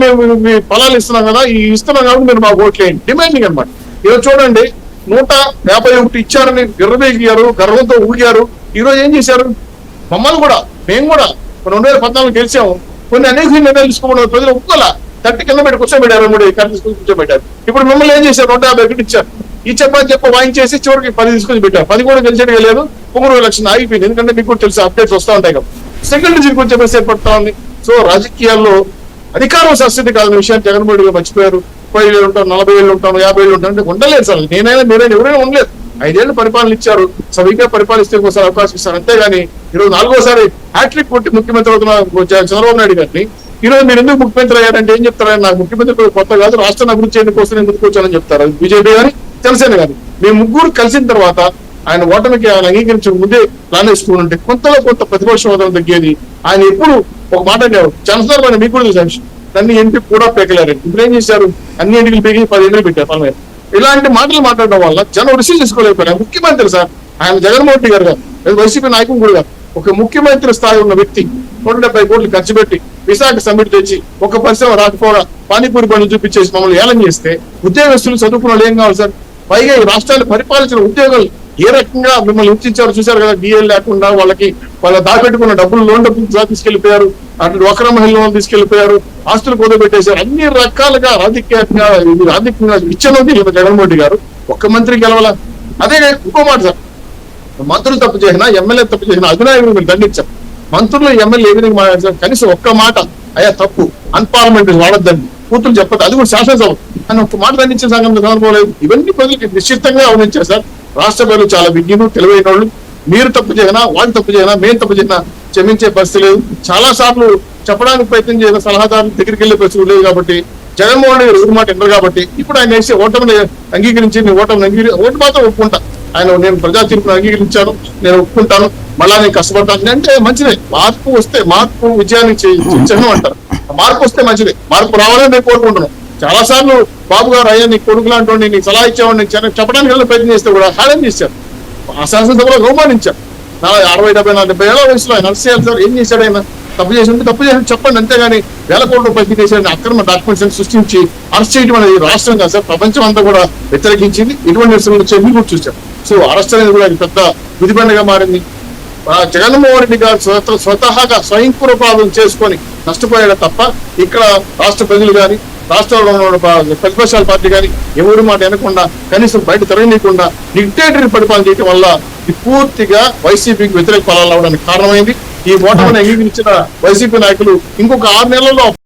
మేము మీ ఫలాలు ఇస్తున్నాం కదా, ఈ ఇస్తున్నాం కాబట్టి మీరు మాకు ఓట్లేయండి, డిమాండింగ్ అనమాట. ఈరోజు చూడండి 151 ఇచ్చారని విర్రబీగారు, గర్వంతో ఊగారు. ఈరోజు ఏం చేశారు? మమ్మల్ని కూడా, మేము కూడా 2014 గెలిచాము, కొన్ని అనేక నిర్ణయాలు తీసుకోవడం ప్రజలు ఒప్పుకోలే, తట్టి కింద పెట్టి కూర్చోబెట్టారు, 3 తీసుకొని కూర్చోబెట్టారు. ఇప్పుడు మిమ్మల్ని ఏం చేశారు? 151 ఇచ్చారు. ఈ చెప్ప వాయించేసి చివరికి 10 తీసుకొని పెట్టారు. 10 కూడా గెలిచేది లేదు. 1 లక్షలు ఆగిపోయింది. ఎందుకంటే మీకు కూడా తెలుసు, అప్డేట్స్ వస్తూ ఉంటాయి కదా. సెకండ్ డిజిట్ కొంచెం మెసేజ్ ఏర్పడతా ఉంది. సో రాజకీయాల్లో అధికారం శాశ్వత కాదని విషయాన్ని జగన్మోహన్ రెడ్డి మర్చిపోయారు. 30,000 ఉంటాను, 40,000 ఉంటాను, 50,000 ఉంటాను అంటే ఉండలేదు సార్. నేనైనా మీరైనా ఎవరైనా ఉండలేదు. 5 ఏళ్ళు పరిపాలన ఇచ్చారు, సవిగా పరిపాలిస్తే ఒకసారి అవకాశం ఇస్తారు, అంతేగాని ఈరోజు 4వ హ్యాట్రిక్ కొట్టి ముఖ్యమంత్రి అవుతున్న చంద్రబాబు నాయుడు గారిని ఈరోజు మీరు ఎందుకు ముఖ్యమంత్రి అయ్యారంటే ఏం చెప్తారని, నాకు ముఖ్యమంత్రి కొత్త కాదు, రాష్ట్రాన్ని అభివృద్ధి చేయడం కోసం నేను ముందుకొచ్చానని చెప్తారు. బీజేపీ కానీ జనసేన కానీ మేము ముగ్గురు కలిసిన తర్వాత ఆయన ఓటమికి ఆయన అంగీకరించిన ముందే ప్లాన్ వేసుకుని ఉంటే కొంతలో కొంత ప్రతిపక్ష హోదా తగ్గేది. ఆయన ఎప్పుడు ఒక మాట అనేవారు, చంద్రబాబు మీకు కూడా తెలుసు, అన్ని ఎంపీ కూడా పేకలేరు. ఇప్పుడు ఏం చేశారు? అన్ని ఎంటికలు పేకి 10 ఏళ్ళు పెట్టారు పని. ఇలాంటి మాటలు మాట్లాడడం వల్ల జనం రిసీవ్ చేసుకోలేకపోయారు. ముఖ్యమంత్రి సార్, ఆయన జగన్మోహన్ రెడ్డి గారు కాదు, వైసీపీ నాయకులు కూడా కాదు, ఒక ముఖ్యమంత్రి స్థాయి ఉన్న వ్యక్తి 170 కోట్లు ఖర్చు పెట్టి విశాఖ సమ్మిట్ తెచ్చి ఒక పరిశ్రమ రాకపోగా పానీపూరి బండ్లు చూపించేసి మమ్మల్ని ఏలం చేస్తే ఉద్యోగస్తులు చదువుకున్న వాళ్ళు ఏం కావాలి సార్? పైగా ఈ రాష్ట్రాన్ని పరిపాలించిన ఉద్యోగులు ఏ రకంగా మిమ్మల్ని హింసించారు చూశారు కదా. డిఎల్ లేకుండా వాళ్ళ దాపెట్టుకున్న డబ్బులు, లోన్ డబ్బులు తీసుకెళ్లిపోయారు, అటు డ్వాక్రా మహిళలను తీసుకెళ్లిపోయారు, ఆస్తులు కుదబెట్టేశారు. అన్ని రకాలుగా రాజకీయంగా ఇచ్చనుంది జగన్మోహన్ రెడ్డి గారు. ఒక్క మంత్రి గెలవాల. అదే ఇంకో మాట సార్, మంత్రులు తప్పు చేసినా, ఎమ్మెల్యే తప్పు చేసినా అభినయం మీరు దండించారు. మంత్రులు ఎమ్మెల్యే ఏ విధంగా మాట్లాడారు? కనీసం ఒక్క మాట అయ్యా తప్పు, అన్పార్లమెంటరీ వాడద్దండి, కూతురు చెప్పదు, అది కూడా శాసనసభ అని ఒక్క మాట దండించిన సంఘంలో కనుకోలేదు. ఇవన్నీ ప్రజలకి నిశ్చితంగా గమనించారు సార్. రాష్ట్ర ప్రజలు చాలా విజ్ఞులు, తెలివైన వాళ్ళు. మీరు తప్పు చేసినా, వాళ్ళు తప్పు చేసినా, మేము తప్పు చేసినా క్షమించే పరిస్థితి లేదు. చాలా సార్లు చెప్పడానికి ప్రయత్నం చేసిన సలహాదారులు దగ్గరికి వెళ్ళే పరిస్థితి లేదు. కాబట్టి జగన్మోహన్ రెడ్డి ఎవరి మాట వినరు. కాబట్టి ఇప్పుడు ఆయన వేసే ఓటమిని అంగీకరించి, ఓటు మాత్రం ఒప్పుకుంటా, ఆయన నేను ప్రజా తీర్పును అంగీకరించాను, నేను ఒప్పుకుంటాను, మళ్ళా నేను కష్టపడతాను అంటే మంచిదే. మార్పు వస్తే, మార్పు విజయానికి చిహ్నం అంటారు. మార్పు వస్తే మంచిదే, మార్పు రావాలని నేను కోరుకుంటున్నాను. చాలా సార్లు బాబు గారు అయ్యా నీ కొడుకు లాంటి నీకు సలహా ఇచ్చేవాడిని చెప్పడానికి వెళ్ళి ప్రయత్నం చేస్తే కూడా హారం చేశారు. ఆ శాసనసభలో అవమానించారు. 60, 70, 40 ఏళ్ల వయసులో ఆయన అరెస్ట్ చేయాలి సార్. ఏం చేశాడు ఆయన? తప్పు చేసి ఉంటే తప్పు చేసి చెప్పండి, అంతేగాని వేల కోట్ల రూపాయలు చేశాడని అక్రమ డాక్యుమెంట్స్ సృష్టించి అరెస్ట్ చేయడం అనేది రాష్ట్రం కాదు సార్, ప్రపంచం అంతా కూడా వ్యతిరేకించింది. ఇటువంటి నిరసనలు వచ్చే మీరు కూడా చూశారు. సో అరెస్ట్ అనేది కూడా పెద్ద విధిబండగా మారింది. జగన్మోహన్ రెడ్డి గారు స్వతహాగా స్వయంకృపాదం చేసుకొని నష్టపోయాడు తప్ప ఇక్కడ రాష్ట్ర ప్రజలు కానీ, రాష్ట్రంలో ఉన్న ప్రతిపక్షాల పార్టీ కానీ ఎవరి మాట వినకుండా, కనీసం బయట తిరగనీయకుండా డిక్టేటరీ పరిపాలన చేయడం వల్ల పూర్తిగా వైసీపీకి వ్యతిరేక ఫలాలు అవడానికి కారణమైంది. ఈ ఓటమిని అంగీకరించిన వైసీపీ నాయకులు ఇంకొక 6 నెలల్లో